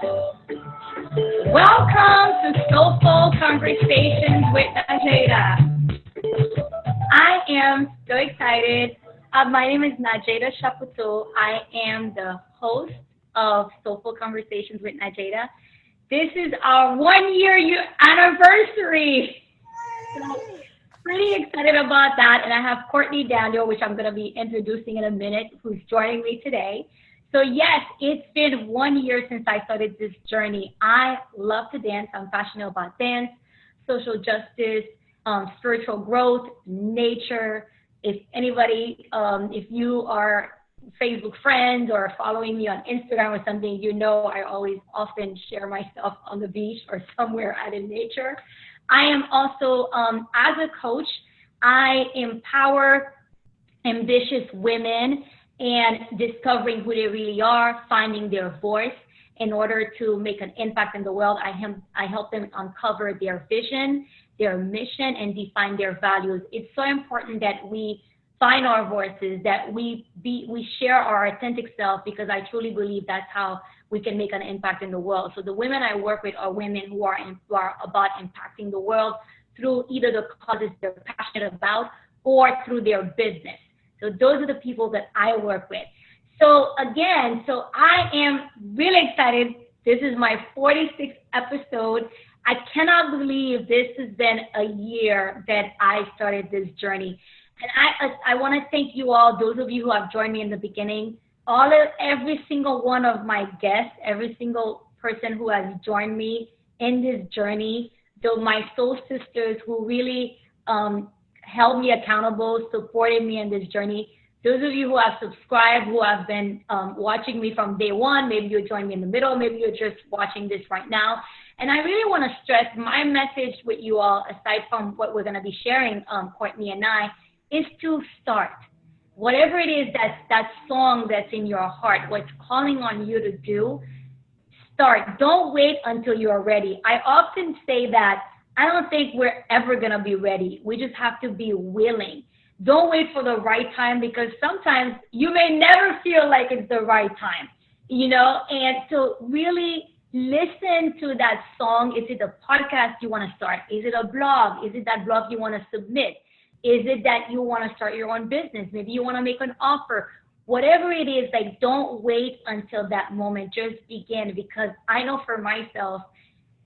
Welcome to Soulful Conversations with Nadjejda. I am so excited. My name is Nadjejda Chapoteau. I am the host of Soulful Conversations with Nadjejda. This is our 1 year anniversary. So pretty excited about that. And I have Courtney Daniel, which I'm going to be introducing in a minute, who's joining me today. So yes, it's been 1 year since I started this journey. I love to dance. I'm passionate about dance, social justice, spiritual growth, nature. If anybody, if you are Facebook friends or following me on Instagram or something, you know I always often share my stuff on the beach or somewhere out in nature. I am also, as a coach, I empower ambitious women and discovering who they really are, finding their voice in order to make an impact in the world. I help them uncover their vision, their mission, and define their values. It's so important that we find our voices, that we share our authentic self, because I truly believe that's how we can make an impact in the world. So the women I work with are women who are about impacting the world through either the causes they're passionate about or through their business. So those are the people that I work with. So again, I am really excited. This is my 46th episode. I cannot believe this has been a year that I started this journey. And I want to thank you all, those of you who have joined me in the beginning, every single one of my guests, every single person who has joined me in this journey, my soul sisters who really held me accountable, supported me in this journey. Those of you who have subscribed, who have been watching me from day one, maybe you joined me in the middle, maybe you're just watching this right now. And I really want to stress my message with you all, aside from what we're going to be sharing, Courtney and I, is to start. Whatever it is that song that's in your heart, what's calling on you to do, start. Don't wait until you're ready. I often say that I don't think we're ever going to be ready. We just have to be willing. Don't wait for the right time, because sometimes you may never feel like it's the right time, and so really listen to that song. Is it a podcast you want to start? Is it a blog? Is it that blog you want to submit? Is it that you want to start your own business? Maybe you want to make an offer. Whatever it is, don't wait until that moment. Just begin, because I know for myself,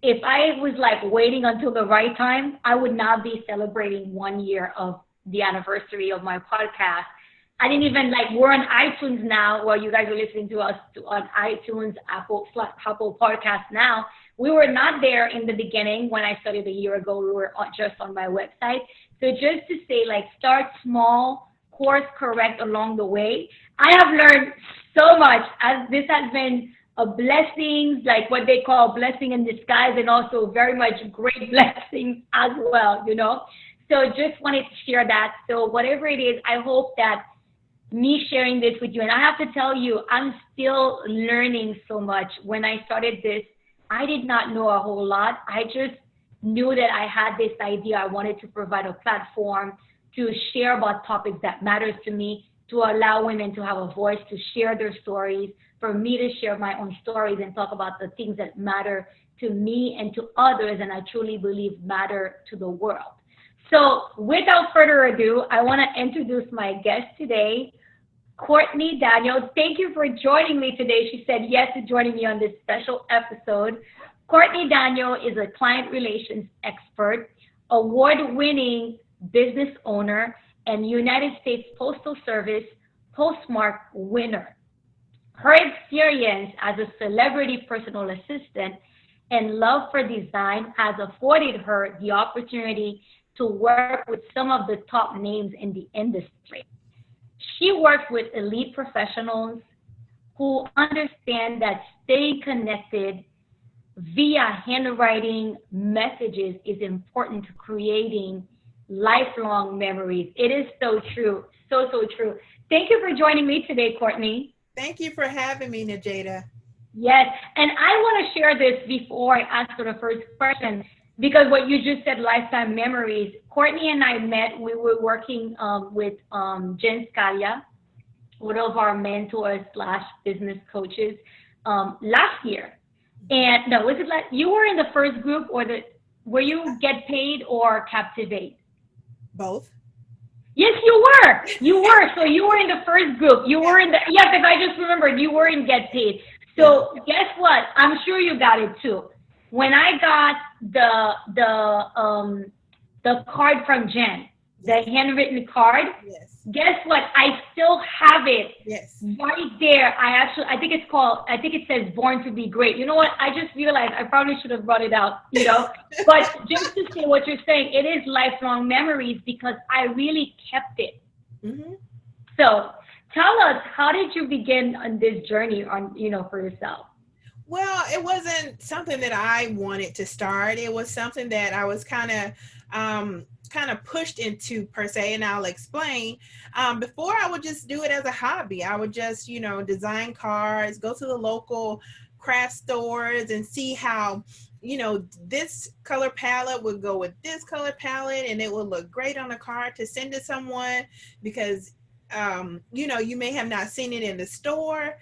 if I was waiting until the right time, I would not be celebrating 1 year of the anniversary of my podcast. I didn't even we're on iTunes now, where you guys are listening to us on iTunes, Apple Podcast now. We were not there in the beginning when I started a year ago. We were just on my website. So just to say, start small, course correct along the way. I have learned so much, as this has been a blessing, what they call blessing in disguise, and also very much great blessings as well, So just wanted to share that. So whatever it is, I hope that me sharing this with you, and I have to tell you, I'm still learning so much. When I started this, I did not know a whole lot. I just knew that I had this idea. I wanted to provide a platform to share about topics that matters to me, to allow women to have a voice, to share their stories, for me to share my own stories and talk about the things that matter to me and to others, and I truly believe matter to the world. So without further ado, I want to introduce my guest today, Courtney Daniel. Thank you for joining me today. She said yes to joining me on this special episode. Courtney Daniel is a client relations expert, award-winning business owner, and United States Postal Service Postmark winner. Her experience as a celebrity personal assistant and love for design has afforded her the opportunity to work with some of the top names in the industry. She works with elite professionals who understand that staying connected via handwriting messages is important to creating lifelong memories. It is so true, so true. Thank you for joining me today, Courtney. Thank you for having me, Nadjejda. Yes, and I want to share this before I ask for the first question, because what you just said, lifetime memories. Courtney and I met, we were working with Jen Scalia, one of our mentors / business coaches, last year. And no, was it like you were in the first group or were you get paid or captivate? Both. Yes, you were. You were. So you were in the first group. You Yeah. were in the, yeah, because I just remembered you were in Get Paid. Yeah. So guess what? I'm sure you got it too. When I got the card from Jen, the Yes. handwritten card, Yes. guess what? I still have it Yes. right there. I think it's called, I think it says Born to Be Great. You know what? I just realized I probably should have brought it out, you know? But just to say what you're saying, it is lifelong memories because I really kept it. Hmm. So tell us, how did you begin on this journey on, for yourself? Well, it wasn't something that I wanted to start. It was something that I was kind of pushed into per se, and I'll explain. Before, I would just do it as a hobby. I would just, design cards, go to the local craft stores and see how, this color palette would go with this color palette and it would look great on a card to send to someone because, you may have not seen it in the store.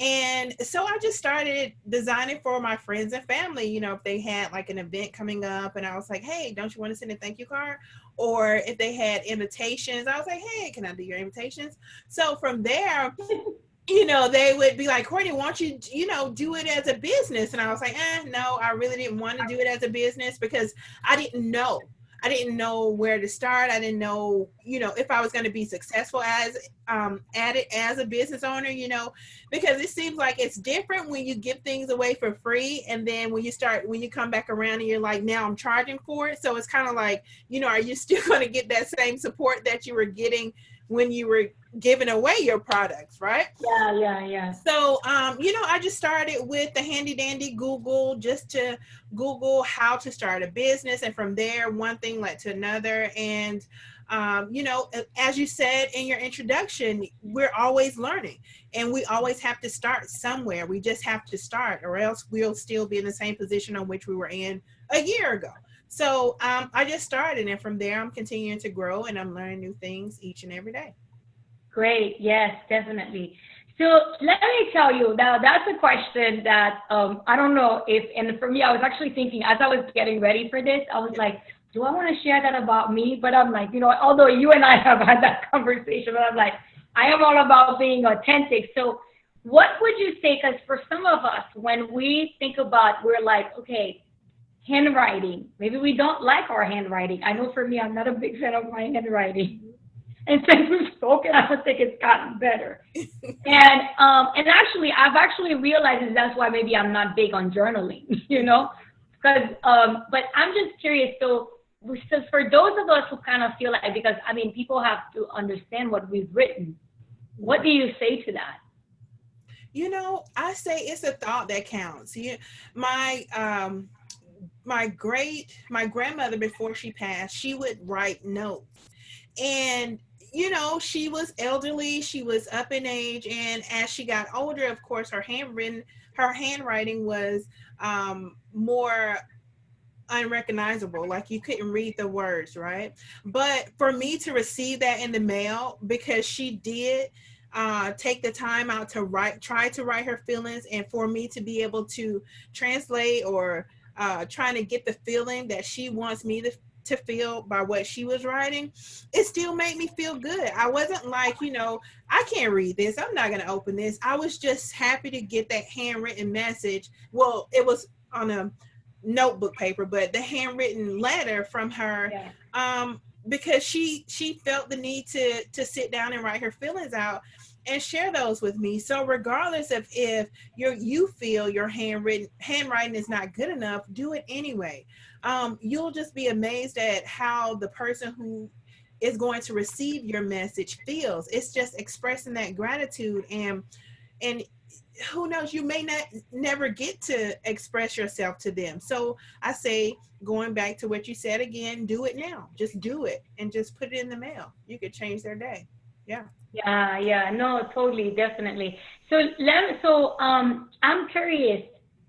And so I just started designing for my friends and family, if they had like an event coming up and I was like, hey, don't you want to send a thank you card? Or if they had invitations, I was like, hey, can I do your invitations? So from there, they would be like, Courtney, why don't you, do it as a business? And I was like, no, I really didn't want to do it as a business because I didn't know. I didn't know where to start. I didn't know, if I was going to be successful as at it as a business owner, because it seems like it's different when you give things away for free. And then when you come back around and you're like, now I'm charging for it. So it's kind of like, are you still going to get that same support that you were getting when you were giving away your products, right? Yeah. So, I just started with the handy dandy Google just to Google how to start a business. And from there, one thing led to another. And, as you said in your introduction, we're always learning and we always have to start somewhere. We just have to start or else we'll still be in the same position on which we were in a year ago. So I just started and from there, I'm continuing to grow and I'm learning new things each and every day. Great. Yes, definitely. So let me tell you now, that's a question that I don't know if, and for me, I was actually thinking as I was getting ready for this, I was like, do I want to share that about me? But I'm like, although you and I have had that conversation, but I'm like, I am all about being authentic. So what would you say? Because for some of us, when we think about, we're like, okay, handwriting, maybe we don't like our handwriting. I know for me, I'm not a big fan of my handwriting. And since we've spoken, I would think it's gotten better. And actually, I've actually realized that that's why maybe I'm not big on journaling, because but I'm just curious. So for those of us who kind of feel like, because I mean, people have to understand what we've written. What do you say to that? I say it's a thought that counts. My my grandmother before she passed, she would write notes. And she was elderly, she was up in age, and as she got older, of course, her handwriting was more unrecognizable, like you couldn't read the words, right? But for me to receive that in the mail, because she did take the time out to try to write her feelings, and for me to be able to translate or trying to get the feeling that she wants me to feel by what she was writing, it still made me feel good. I wasn't like, I can't read this, I'm not going to open this. I was just happy to get that handwritten message. Well, it was on a notebook paper, but the handwritten letter from her, because she felt the need to sit down and write her feelings out and share those with me. So regardless of if you feel your handwriting is not good enough, do it anyway. You'll just be amazed at how the person who is going to receive your message feels. It's just expressing that gratitude, and who knows, you may never get to express yourself to them. So I say, going back to what you said again, do it now. Just do it and just put it in the mail. You could change their day. Yeah. Yeah, no, totally, definitely. I'm curious.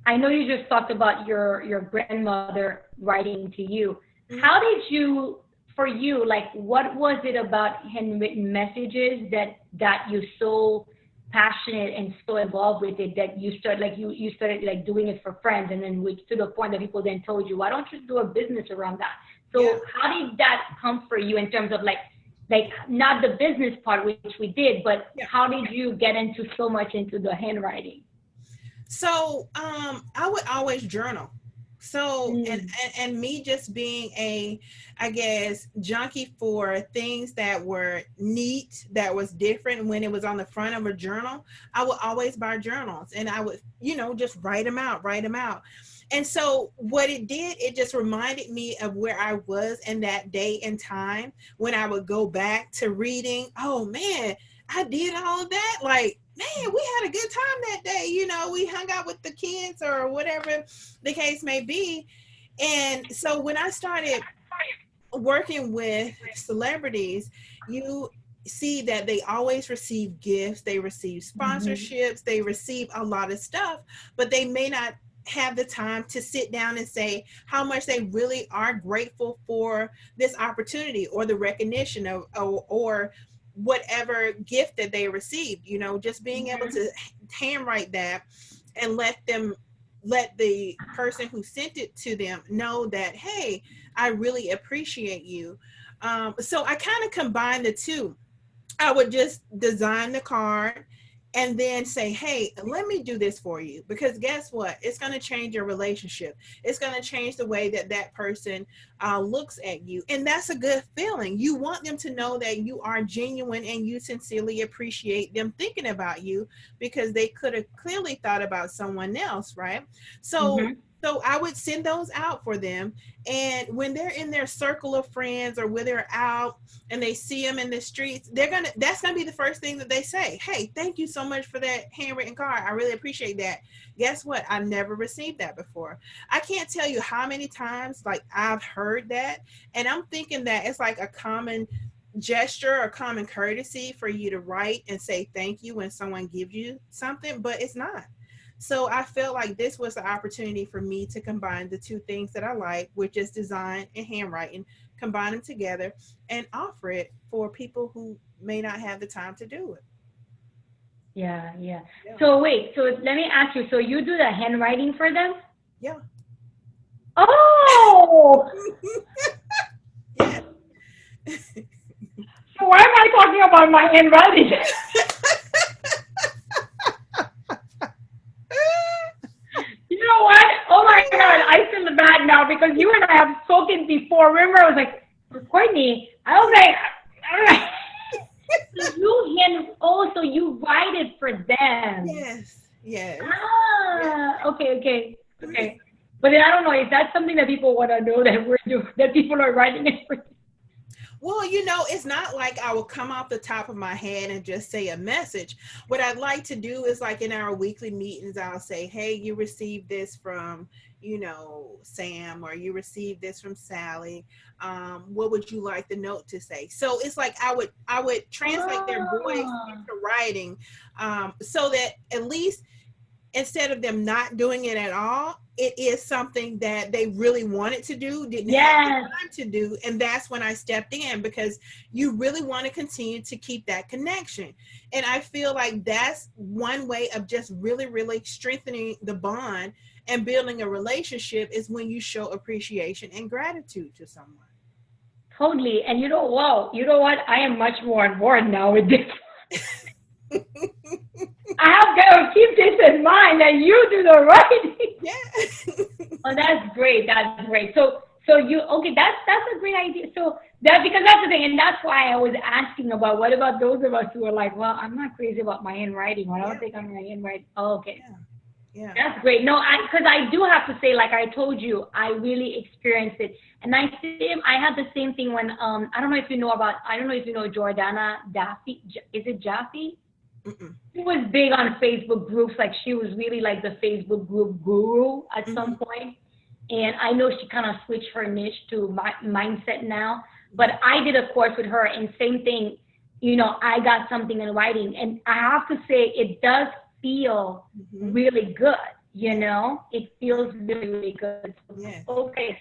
I know you just talked about your grandmother writing to you. Mhm. How did you, for you, like, what was it about handwritten messages that you so passionate and so involved with it that you started like doing it for friends, and then which to the point that people then told you, why don't you do a business around that? So Yeah. how did that come for you in terms of like not the business part, which we did, but how did you get into so much into the handwriting? So I would always journal. So and me just being a, I guess, junkie for things that were neat, that was different when it was on the front of a journal, I would always buy journals, and I would, just write them out. And so what it did, it just reminded me of where I was in that day and time when I would go back to reading. Oh man, I did all of that. Like, man, we had a good time that day. We hung out with the kids or whatever the case may be. And so when I started working with celebrities, you see that they always receive gifts, they receive sponsorships, they receive a lot of stuff, but they may not have the time to sit down and say how much they really are grateful for this opportunity or the recognition of or whatever gift that they received. Just being able to handwrite that and let the person who sent it to them know that, hey, I really appreciate you. So I kind of combine the two. I would just design the card and then say, hey, let me do this for you, because guess what? It's going to change your relationship. It's going to change the way that person looks at you. And that's a good feeling. You want them to know that you are genuine and you sincerely appreciate them thinking about you, because they could have clearly thought about someone else, right? So I would send those out for them. And when they're in their circle of friends or when they're out and they see them in the streets, that's going to be the first thing that they say. Hey, thank you so much for that handwritten card. I really appreciate that. Guess what? I never received that before. I can't tell you how many times like I've heard that. And I'm thinking that it's like a common gesture or common courtesy for you to write and say thank you when someone gives you something, but it's not. So I felt like this was the opportunity for me to combine the two things that I like, which is design and handwriting, combine them together and offer it for people who may not have the time to do it. Yeah. So wait, so let me ask you, so you do the handwriting for them? Yeah. Oh! Yeah. So why am I talking about my handwriting? You know what? Oh my God, I feel bad now because you and I have spoken before. Remember, I was like, Courtney, I was like, so you write it for them. Yes. Okay. But then I don't know, is that something that people want to know that we're doing, that people are writing it for them? Well, it's not like I will come off the top of my head and just say a message. What I'd like to do is like in our weekly meetings, I'll say, hey, you received this from, Sam, or you received this from Sally. What would you like the note to say? So it's like I would translate their voice into writing, so that at least instead of them not doing it at all, it is something that they really wanted to do, didn't have the time to do. And that's when I stepped in, because you really want to continue to keep that connection. And I feel like that's one way of just really, really strengthening the bond and building a relationship, is when you show appreciation and gratitude to someone. Totally. And you know what? I am much more on board now with this. I have to keep this in mind that you do the writing. Yeah. Oh, that's great. So you, okay, that's a great idea. So because that's the thing, and that's why I was asking about what about those of us who are like, well, I'm not crazy about my handwriting, or I don't think I'm my handwriting. Oh, okay. Yeah. That's great. No, because I do have to say, like I told you, I really experienced it. And I had the same thing when, I don't know if you know Jordana Daffy. Is it Jaffe? Mm-mm. She was big on Facebook groups. Like she was really like the Facebook group guru at some point. And I know she kind of switched her niche to my mindset now. But I did a course with her, and same thing, I got something in writing. And I have to say, it does feel really good, It feels really, really good. Yes. Okay.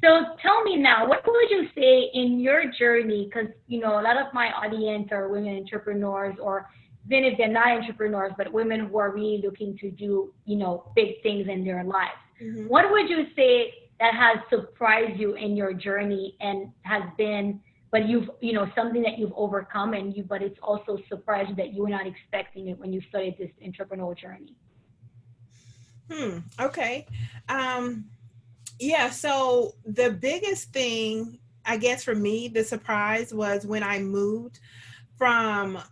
So tell me now, what would you say in your journey? Because, a lot of my audience are women entrepreneurs, or even if they're not entrepreneurs, but women who are really looking to do, big things in their lives. Mm-hmm. What would you say that has surprised you in your journey and has been, but you've, something that you've overcome but it's also surprised you that you were not expecting it when you started this entrepreneurial journey? Okay. Yeah, so the biggest thing, I guess for me, the surprise was when I moved from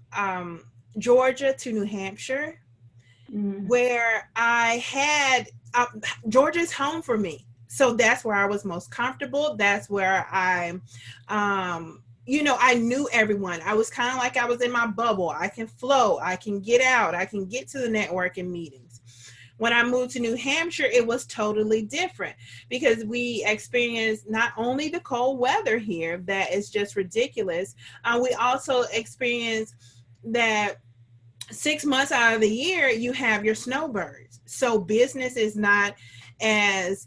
Georgia to New Hampshire, where I had Georgia's home for me. So that's where I was most comfortable. That's where I knew everyone. I was kind of like I was in my bubble. I can flow. I can get out. I can get to the networking meetings. When I moved to New Hampshire, it was totally different because we experienced not only the cold weather here that is just ridiculous, we also experienced that 6 months out of the year, you have your snowbirds. So business is not as,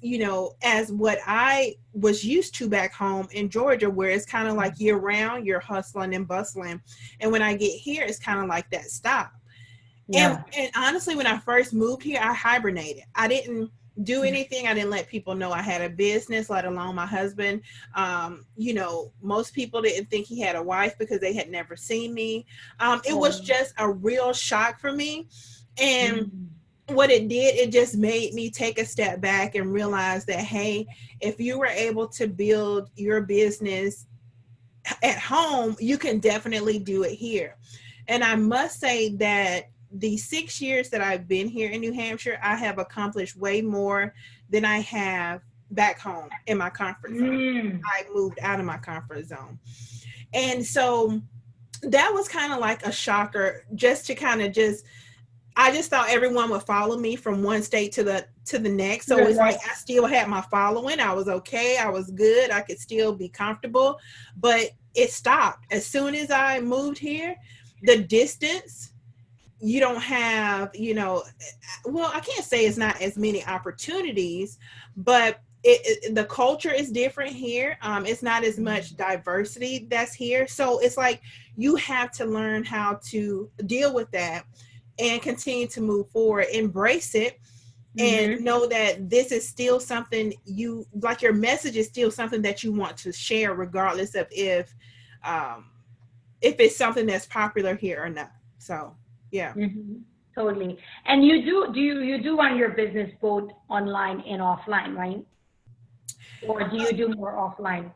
as what I was used to back home in Georgia, where it's kind of like year round, you're hustling and bustling. And when I get here, it's kind of like that stop. Yeah. And honestly, when I first moved here, I hibernated. I didn't do anything. I didn't let people know I had a business, let alone my husband. Most people didn't think he had a wife because they had never seen me. It was just a real shock for me. And what it did, it just made me take a step back and realize that, hey, if you were able to build your business at home, you can definitely do it here. And I must say that the 6 years that I've been here in New Hampshire, I have accomplished way more than I have back home in my comfort zone. I moved out of my comfort zone. And so that was kind of like a shocker, just to kind of I just thought everyone would follow me from one state to the next. So it's like I still had my following. I was okay. I was good. I could still be comfortable, but it stopped. As soon as I moved here, the distance, you don't have, I can't say it's not as many opportunities, but the culture is different here. It's not as much diversity that's here. So it's like you have to learn how to deal with that and continue to move forward, embrace it, and know that this is still something your message is still something that you want to share, regardless of if it's something that's popular here or not. So, yeah. Totally. And you do run your business both online and offline, right? Or do you do more offline?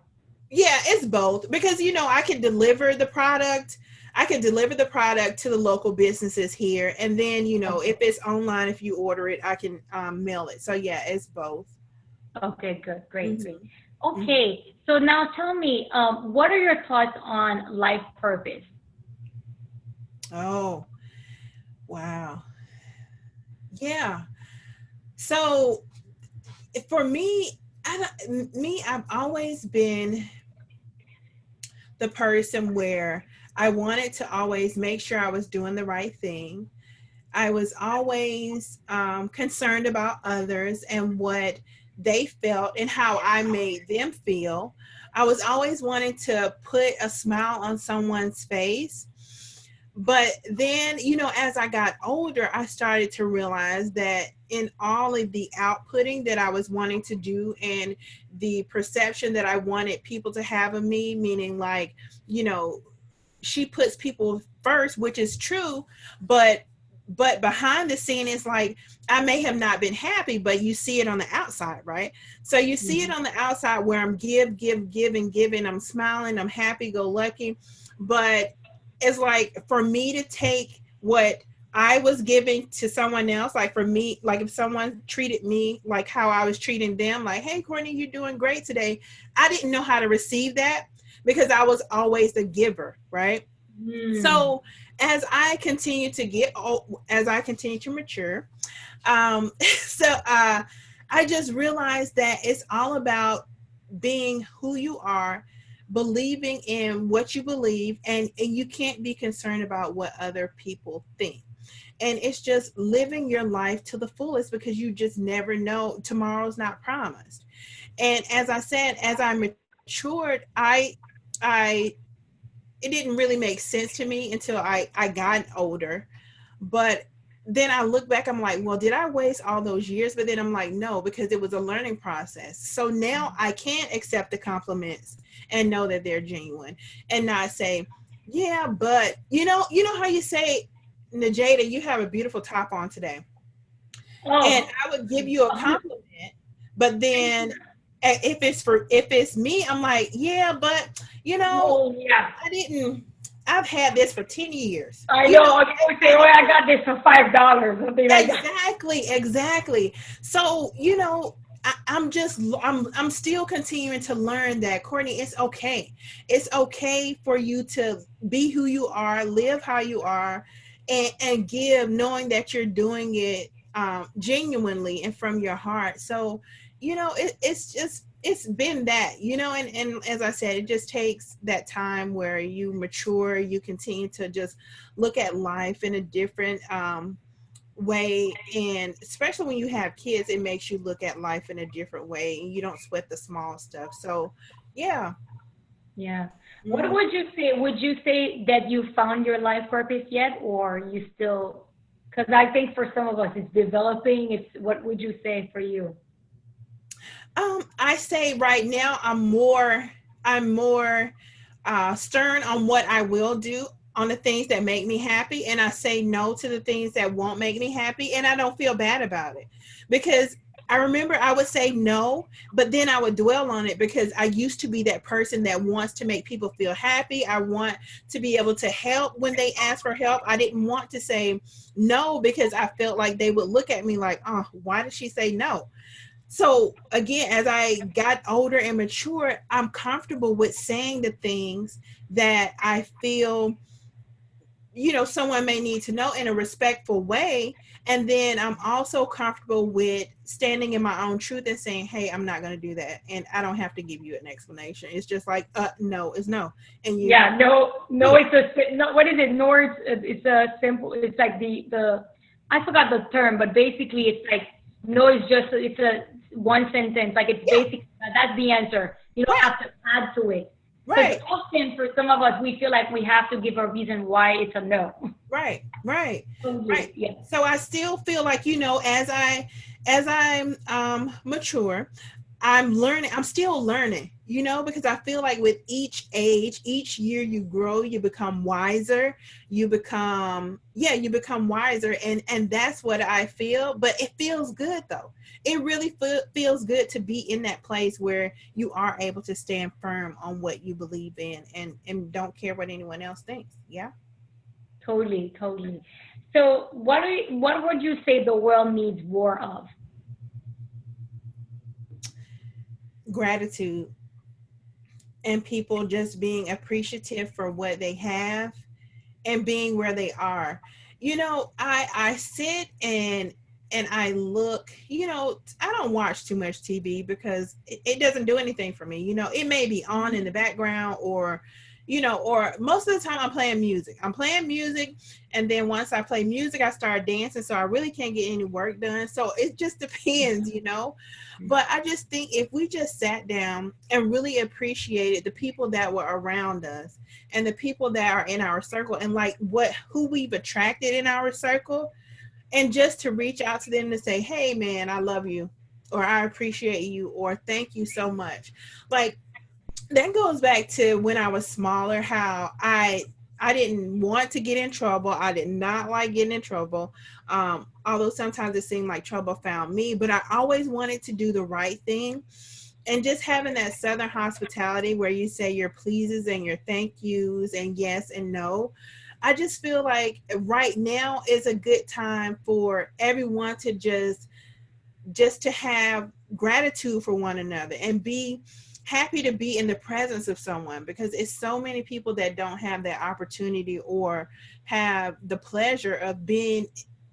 Yeah, it's both because, I can deliver the product. I can deliver the product to the local businesses here. And then, if it's online, if you order it, I can mail it. So, yeah, it's both. Okay, good. Great. Okay. So now tell me, what are your thoughts on life purpose? Oh, wow. Yeah. So for me, I've always been the person where I wanted to always make sure I was doing the right thing. I was always concerned about others and what they felt and how I made them feel. I was always wanting to put a smile on someone's face. But then, as I got older, I started to realize that in all of the outputting that I was wanting to do and the perception that I wanted people to have of me, meaning like, she puts people first, which is true, but behind the scene, it's like, I may have not been happy, but you see it on the outside, right? So you see it on the outside where I'm giving, I'm smiling, I'm happy, go lucky. But it's like for me to take what I was giving to someone else, like for me, like if someone treated me like how I was treating them, like, hey, Courtney, you're doing great today. I didn't know how to receive that because I was always the giver, right? So as I continue to mature, I just realized that it's all about being who you are, believing in what you believe, and you can't be concerned about what other people think. And it's just living your life to the fullest because you just never know. Tomorrow's not promised. And as I said, as I matured, I it didn't really make sense to me until I got older. But then I look back, I'm like, well, did I waste all those years? But then I'm like, no, because it was a learning process. So now I can accept the compliments and know that they're genuine, and not say, yeah, but you know how you say, Nadjejda, you have a beautiful top on today. And Oh, I would give you a compliment, but then if it's me, I'm like, yeah, but you know, oh yeah. I didn't. I've had this for 10 years. I You know. know, I always say, oh, I got this for $5, something like that. exactly. So, you know, I'm still continuing to learn that, Courtney, it's okay. It's okay for you to be who you are, live how you are, and give, knowing that you're doing it genuinely and from your heart. So, you know, it's just, it's been that, you know, and as I said, it just takes that time where you mature, you continue to just look at life in a different way. And especially when you have kids, it makes you look at life in a different way, and you don't sweat the small stuff. So yeah. Yeah. What Mhm. would you say? Would you say that you found your life purpose yet, or you still? Because I think for some of us, it's developing. It's what would you say for you? I say right now I'm more stern on what I will do, on the things that make me happy, and I say no to the things that won't make me happy, and I don't feel bad about it, because I remember I would say no, but then I would dwell on it, because I used to be that person that wants to make people feel happy. I want to be able to help when they ask for help. I didn't want to say no, because I felt like they would look at me like, oh, why did she say no? So again, as I got older and mature, I'm comfortable with saying the things that I feel, you know, someone may need to know in a respectful way. And then I'm also comfortable with standing in my own truth and saying, hey, I'm not going to do that, and I don't have to give you an explanation. It's just like, no is no, and you Yeah. No. do No. it. It's a no. What is it? No. It's a simple. It's like the. I forgot the term, but basically, it's like no. Is just it's a one sentence. Like it's Yeah, basic. That's the answer. You don't right, have to add to it. Because right. often for some of us, we feel like we have to give a reason why it's a no. Right, right, right. Totally. Yeah. So I still feel like, you know, as I'm mature, I'm learning. I'm still learning, you know, because I feel like with each age, each year you grow, you become wiser, you become wiser, and that's what I feel. But it feels good though. It really feels good to be in that place where you are able to stand firm on what you believe in, and don't care what anyone else thinks. Yeah. Totally. Totally. So, what would you say the world needs more of? Gratitude, and people just being appreciative for what they have and being where they are. You know, I sit and I look, you know, I don't watch too much TV because it doesn't do anything for me. You know, it may be on in the background, or you know, or most of the time I'm playing music, and then once I play music I start dancing, so I really can't get any work done. So it just depends, you know. But I just think if we just sat down and really appreciated the people that were around us, and the people that are in our circle, and like who we've attracted in our circle, and just to reach out to them to say, hey man, I love you, or I appreciate you, or thank you so much. Like, that goes back to when I was smaller, how I didn't want to get in trouble. I did not like getting in trouble. Although sometimes it seemed like trouble found me, but I always wanted to do the right thing. And just having that Southern hospitality where you say your pleases and your thank yous and yes and no, I just feel like right now is a good time for everyone to just to have gratitude for one another, and be happy to be in the presence of someone, because it's so many people that don't have that opportunity or have the pleasure of being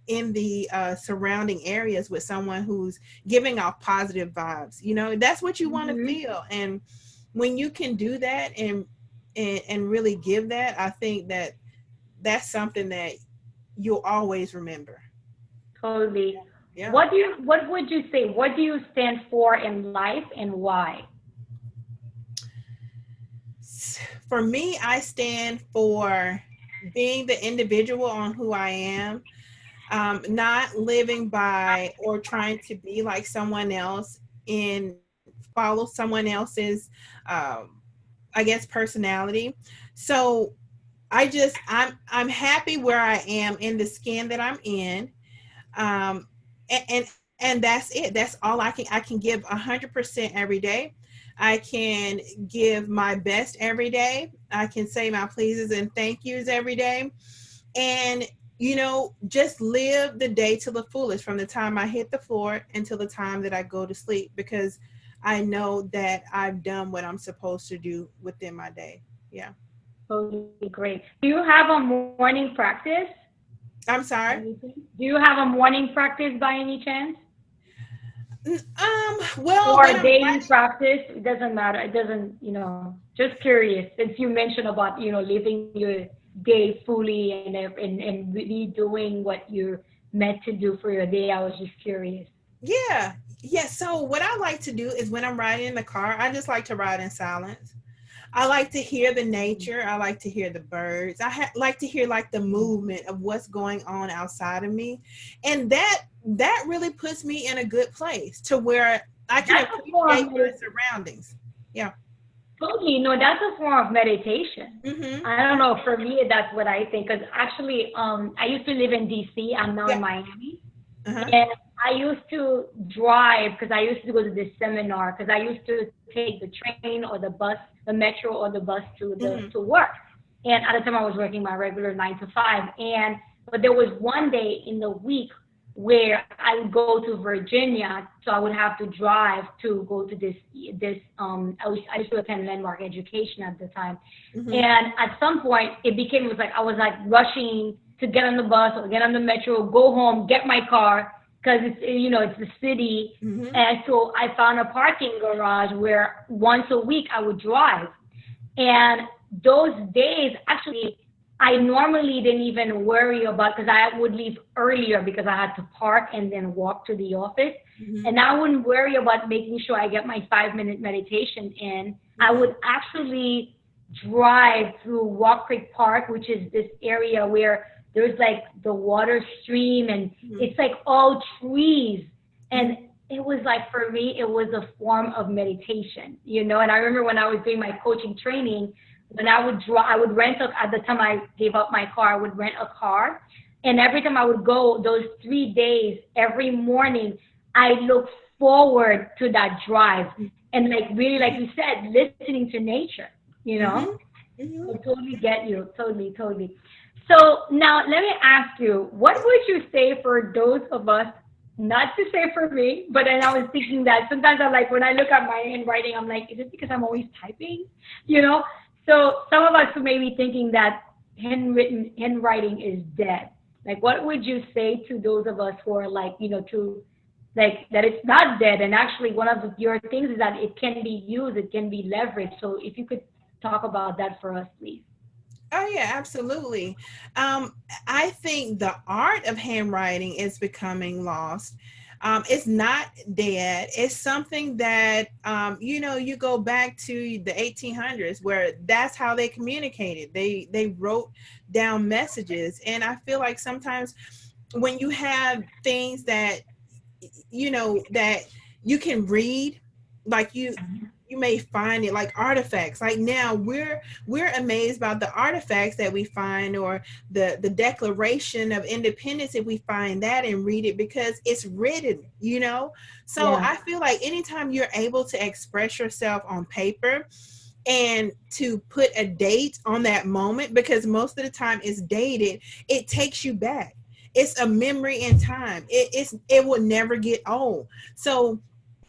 in the surrounding areas with someone who's giving off positive vibes. You know, that's what you want to Mm-hmm. feel. And when you can do that, and really give that, I think that that's something that you'll always remember. Totally. Yeah. What would you say? What do you stand for in life and why? for me, I stand for being the individual on who I am, not living by or trying to be like someone else and follow someone else's, I guess, personality. So I'm happy where I am in the skin that I'm in. Um, and that's it. That's all I can give 100% every day. I can give my best every day. I can say my pleases and thank yous every day. And, just live the day to the fullest from the time I hit the floor until the time that I go to sleep, because I know that I've done what I'm supposed to do within my day. Yeah. Totally great. Do you have a morning practice I'm by sorry. any chance? Do you have a morning practice by any chance? Well, Or when a I'm daily practice? It doesn't matter. It doesn't, just curious. Since you mentioned about, living your day fully and really doing what you're meant to do for your day, I was just curious. Yeah. Yeah. So what I like to do is when I'm riding in the car, I just like to ride in silence. I like to hear the nature. I like to hear the birds. Like to hear like the movement of what's going on outside of me. And that really puts me in a good place to where I can That's a form appreciate of my meditation. surroundings. Yeah. Totally. No, that's a form of meditation. Mm-hmm. I don't know. For me, that's what I think. Because actually, I used to live in DC. I'm now Yeah. in Miami. Uh-huh. And I used to drive because I used to go to this seminar because I used to take the train or the bus, the metro or the bus Mm-hmm. to work. And at the time I was working my regular 9 to 5. And but there was one day in the week where I would go to Virginia, so I would have to drive to go to I used to attend landmark education at the time. Mm-hmm. And at some point it was like I was like rushing to get on the bus or get on the metro, go home, get my car because it's the city. Mm-hmm. And so I found a parking garage where once a week I would drive. And those days, actually, I normally didn't even worry about because I would leave earlier because I had to park and then walk to the office. Mm-hmm. And I wouldn't worry about making sure I get my 5 minute meditation in. I Mm-hmm. would actually drive through Walk Creek Park, which is this area where there's like the water stream and Mm-hmm. it's like all trees. Mm-hmm. And it was like, for me, it was a form of meditation. And I remember when I was doing my coaching training, when I would I would at the time I gave up my car, I would rent a car. And every time I would go those 3 days, every morning, I looked forward to that drive. And like really, like you said, listening to nature. Mm-hmm. I totally get you. Totally, totally. So now let me ask you, what would you say for those of us, not to say for me, but then I was thinking that sometimes I'm like, when I look at my handwriting, I'm like, is it because I'm always typing? You know? So some of us who may be thinking that handwriting is dead. Like, what would you say to those of us who are like, to like that it's not dead, and actually one of your things is that it can be used, it can be leveraged. So if you could talk about that for us, please. Oh yeah, absolutely. Um, I think the art of handwriting is becoming lost. It's not dead. It's something that you go back to the 1800s where that's how they communicated. They wrote down messages, and I feel like sometimes when you have things that you can read, like you may find it like artifacts. Like now we're amazed about the artifacts that we find, or the Declaration of Independence, if we find that and read it, because it's written. So Yeah. I feel like anytime you're able to express yourself on paper and to put a date on that moment, because most of the time it's dated, it takes you back. It's a memory in time. It will never get old. So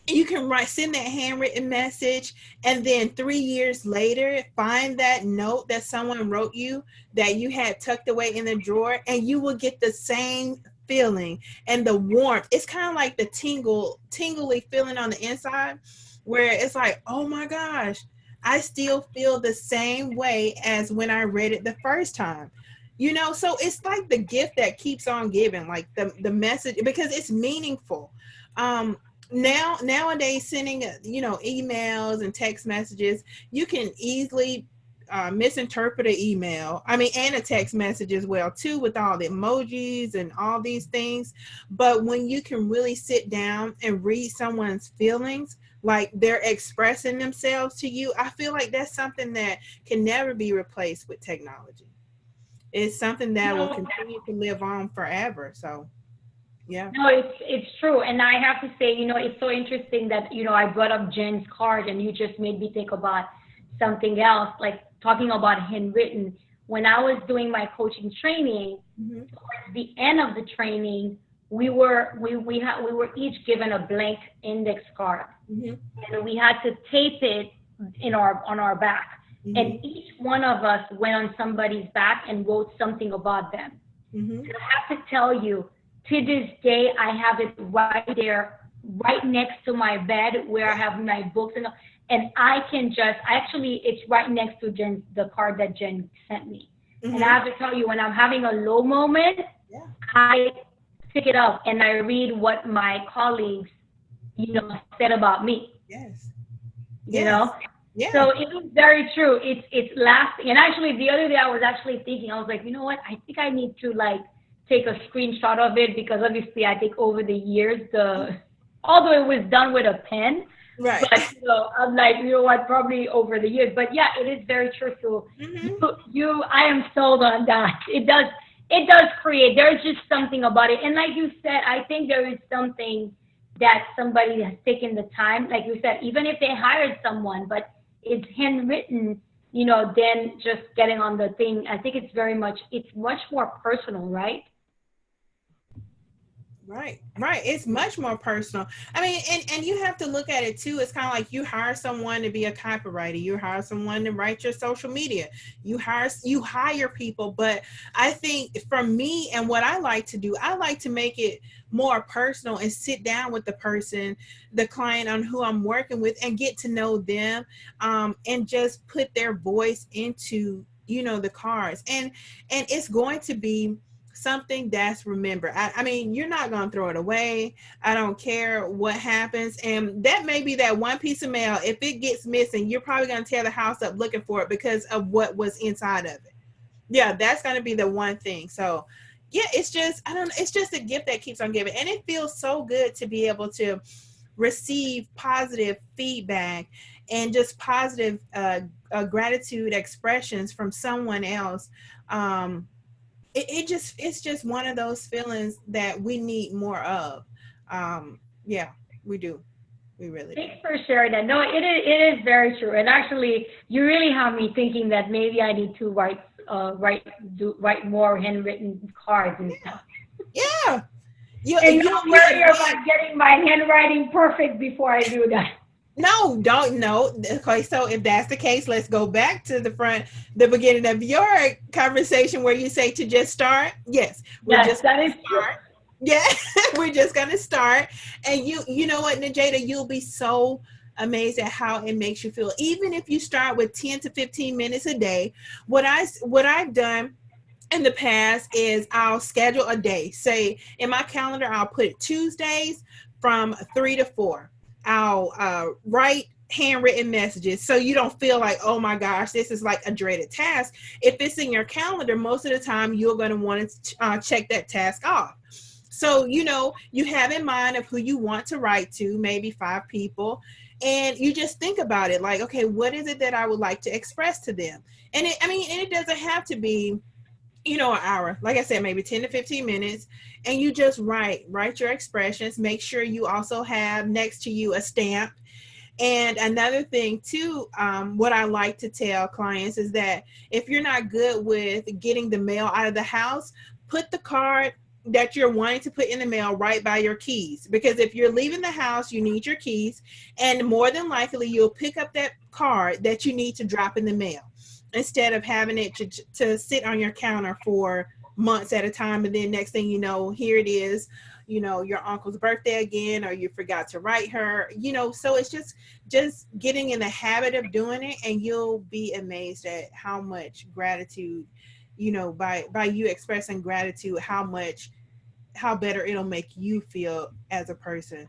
you can send that handwritten message, and then 3 years later find that note that someone wrote you that you had tucked away in the drawer, and you will get the same feeling and the warmth. It's kind of like the tingly feeling on the inside, where it's like, oh my gosh, I still feel the same way as when I read it the first time. So it's like the gift that keeps on giving, like the message, because it's meaningful. Nowadays, sending emails and text messages, you can easily misinterpret an email. I mean, and a text message as well too, with all the emojis and all these things. But when you can really sit down and read someone's feelings, like they're expressing themselves to you, I feel like that's something that can never be replaced with technology. It's something that will continue to live on forever. So yeah. No, it's true. And I have to say, it's so interesting that, I brought up Jen's card and you just made me think about something else, like talking about handwritten. When I was doing my coaching training, towards the end of the training, we were each given a blank index card, and we had to tape it on our back. And each one of us went on somebody's back and wrote something about them. And I have to tell you, to this day, I have it right there, right next to my bed where I have my books, and I can it's right next to the card that Jen sent me. And I have to tell you, when I'm having a low moment, I pick it up and I read what my colleagues, said about me. Yes. You know? Yeah. So it is very true. It's lasting. And actually, the other day I was actually thinking, I was like, you know what? I think I need to take a screenshot of it, because obviously I think over the years, although it was done with a pen, right? But I'm like, you know what? Probably over the years. But yeah, it is very true. So I am sold on that. It does create. There's just something about it. And like you said, I think there is something that somebody has taken the time, like you said, even if they hired someone, but it's handwritten, then just getting on the thing. I think it's much more personal, right? Right. It's much more personal. I mean, and you have to look at it too. It's kind of like you hire someone to be a copywriter. You hire someone to write your social media. You hire people. But I think for me and what I like to do, I like to make it more personal and sit down with the person, the client on who I'm working with, and get to know them, and just put their voice into, the cards. And it's going to be something that's remembered. I mean, you're not going to throw it away. I don't care what happens. And that may be that one piece of mail. If it gets missing, you're probably going to tear the house up looking for it because of what was inside of it. Yeah, that's going to be the one thing. So yeah, it's just a gift that keeps on giving. And it feels so good to be able to receive positive feedback and just positive gratitude expressions from someone else. It's just one of those feelings that we need more of. Yeah, we do. We really do. Thanks for sharing that. No, it is very true. And actually, you really have me thinking that maybe I need to write more handwritten cards and stuff. Yeah. And don't worry about getting my handwriting perfect before I do that. No, don't know. Okay, so if that's the case, let's go back to the beginning of your conversation where you say to just start. Yes, that is true. Yeah, we're just gonna start. And you know what, Nadjejda, you'll be so amazed at how it makes you feel. Even if you start with 10 to 15 minutes a day, what I've done in the past is I'll schedule a day. Say in my calendar, I'll put Tuesdays from 3 to 4. I'll write handwritten messages so you don't feel like, oh my gosh, this is like a dreaded task. If it's in your calendar, most of the time you're going to want to check that task off. So, you have in mind of who you want to write to, maybe 5 people, and you just think about it like, okay, what is it that I would like to express to them? And it doesn't have to be, an hour. Like I said, maybe 10 to 15 minutes, and you just write your expressions. Make sure you also have next to you a stamp. And another thing too, what I like to tell clients is that if you're not good with getting the mail out of the house, put the card that you're wanting to put in the mail right by your keys. Because if you're leaving the house, you need your keys, and more than likely you'll pick up that card that you need to drop in the mail, instead of having it to sit on your counter for months at a time. And then next thing you know, here it is, your uncle's birthday again, or you forgot to write her, so it's just getting in the habit of doing it, and you'll be amazed at how much gratitude, by you expressing gratitude, how better it'll make you feel as a person.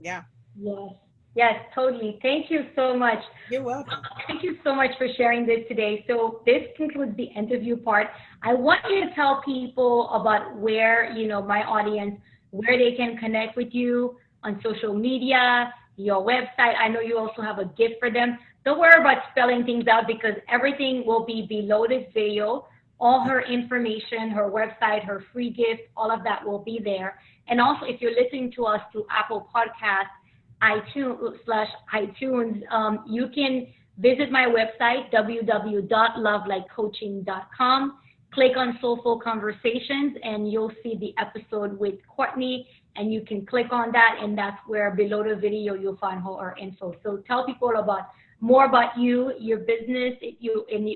Yeah. Yes. Yes, totally. Thank you so much. You're welcome. Thank you so much for sharing this today. So this concludes the interview part. I want you to tell people about where, my audience, where they can connect with you on social media, your website. I know you also have a gift for them. Don't worry about spelling things out because everything will be below this video. All her information, her website, her free gift, all of that will be there. And also, if you're listening to us through Apple Podcasts, iTunes, you can visit my website, www.lovelikecoaching.com. Click on Soulful Conversations, and you'll see the episode with Courtney, and you can click on that, and that's where below the video you'll find all our info. So tell people about more about you, your business,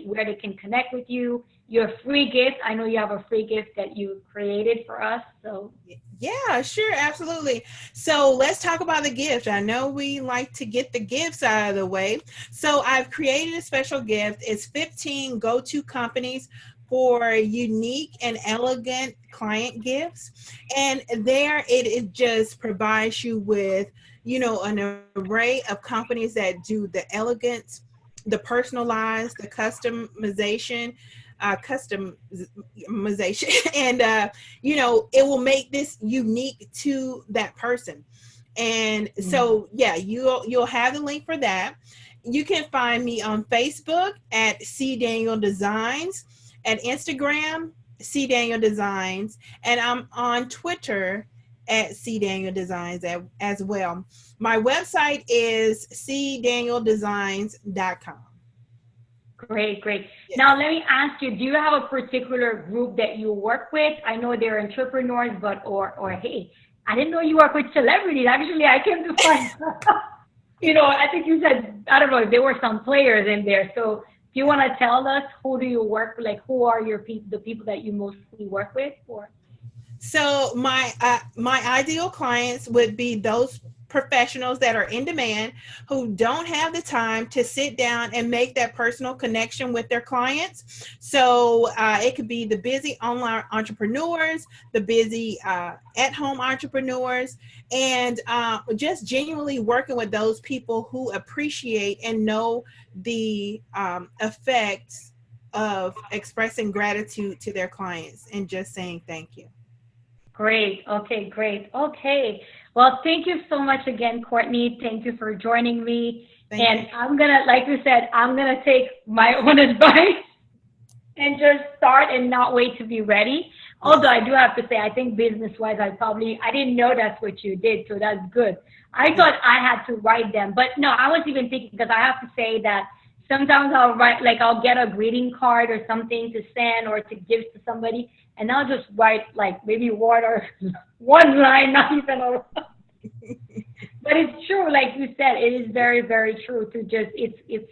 where they can connect with you, your free gift. I know you have a free gift that you created for us. So yeah, sure, absolutely. So let's talk about the gift. I know we like to get the gifts out of the way. So I've created a special gift. It's 15 go-to companies for unique and elegant client gifts. And there it just provides you with, an array of companies that do the elegance, the personalized, the customization, and it will make this unique to that person. And so you'll have the link for that. You can find me on Facebook at C Daniel Designs, at Instagram C Daniel Designs, and I'm on Twitter at C Daniel Designs as well. My website is cdanieldesigns.com. Great, great. Yeah. Now, let me ask you, do you have a particular group that you work with? I know they're entrepreneurs, but, or hey, I didn't know you work with celebrities. Actually, I came to find, I think you said, I don't know, there were some players in there. So do you want to tell us who do you work, like who are the people that you mostly work with? Or? So my ideal clients would be those professionals that are in demand who don't have the time to sit down and make that personal connection with their clients. So it could be the busy online entrepreneurs, the busy at-home entrepreneurs, and just genuinely working with those people who appreciate and know the effects of expressing gratitude to their clients and just saying thank you. Great. Okay, great. Okay. Well, thank you so much again, Courtney. Thank you for joining me. Thank you. I'm going to, like you said, I'm going to take my own advice and just start and not wait to be ready. Although I do have to say, I think business-wise, I didn't know that's what you did, so that's good. I thought I had to write them. But no, I was even thinking, because I have to say that sometimes I'll get a greeting card or something to send or to give to somebody, and I'll just write like maybe one line, not even a. But it's true, like you said, it is very, very true to just it's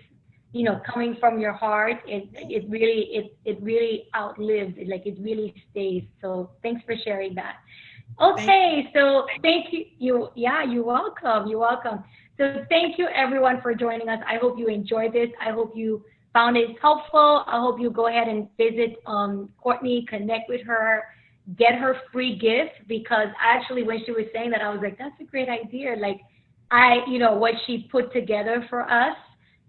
coming from your heart. It really outlives, like it really stays. So thanks for sharing that. Okay, so thank you. You're welcome. You're welcome. So thank you everyone for joining us. I hope you enjoyed this. I hope you found it helpful. I hope you go ahead and visit Courtney, connect with her, get her free gift, because actually when she was saying that, I was like, that's a great idea. Like what she put together for us,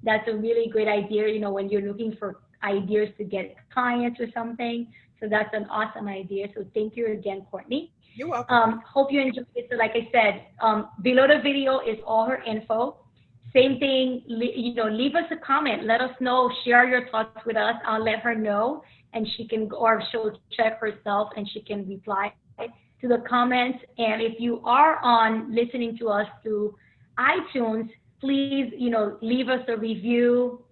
that's a really great idea, when you're looking for ideas to get clients or something. So that's an awesome idea. So thank you again, Courtney. You're welcome. Hope you enjoyed it. So like I said, below the video is all her info. Same thing, leave us a comment. Let us know, share your thoughts with us. I'll let her know, and she'll check herself and she can reply to the comments. And if you are listening to us through iTunes, please, leave us a review,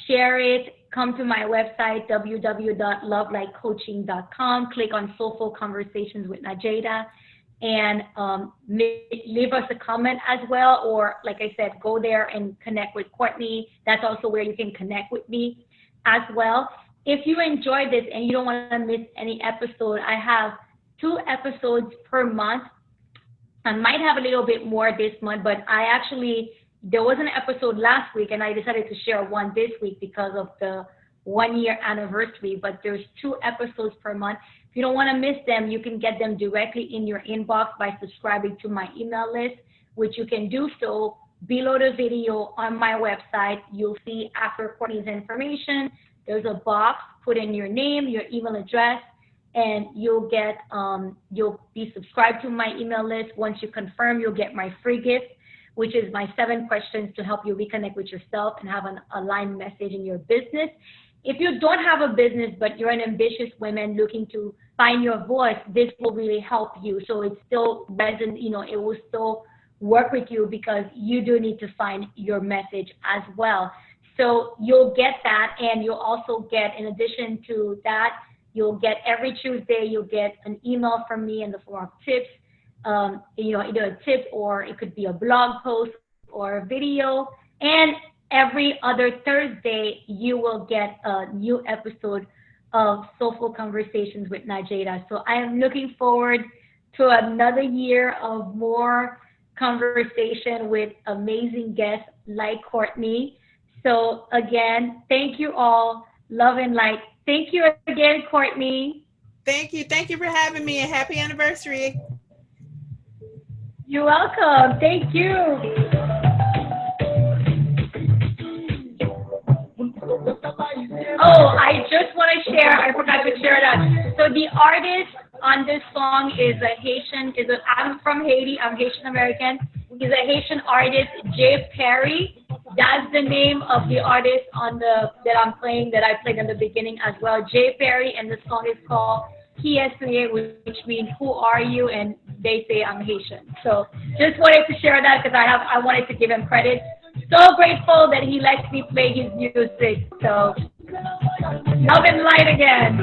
share it. Come to my website, www.lovelikecoaching.com. Click on Soulful Conversations with Nadjejda, and leave us a comment as well. Or, like I said, go there and connect with Courtney. That's also where you can connect with me as well. If you enjoyed this and you don't want to miss any episode, I have 2 episodes per month. I might have a little bit more this month, but there was an episode last week, and I decided to share one this week because of the 1-year anniversary. But there's 2 episodes per month. If you don't want to miss them, you can get them directly in your inbox by subscribing to my email list, which you can do so below the video on my website, you'll see after Courtney's information, there's a box, put in your name, your email address, and you'll be subscribed to my email list. Once you confirm, you'll get my free gift, which is my 7 questions to help you reconnect with yourself and have an aligned message in your business. If you don't have a business, but you're an ambitious woman looking to find your voice, this will really help you. So it still it will still work with you because you do need to find your message as well. So you'll get that, and you'll also get, in addition to that, you'll get every Tuesday, you'll get an email from me in the form of tips, either a tip or it could be a blog post or a video. And every other Thursday, you will get a new episode of Soulful Conversations with Nadjejda. So I am looking forward to another year of more conversation with amazing guests like Courtney. So again, thank you all. Love and light. Thank you again, Courtney. Thank you. Thank you for having me, and happy anniversary. You're welcome. Thank you. Oh, I just want to share, I forgot to share that. So the artist on this song I'm from Haiti, I'm Haitian American. He's a Haitian artist, Jay Perry. That's the name of the artist that I played in the beginning as well, Jay Perry, and the song is called Qui es-tu, which means who are you, and they say I'm Haitian. So just wanted to share that because I wanted to give him credit. So grateful that he lets me play his music. So love and light again.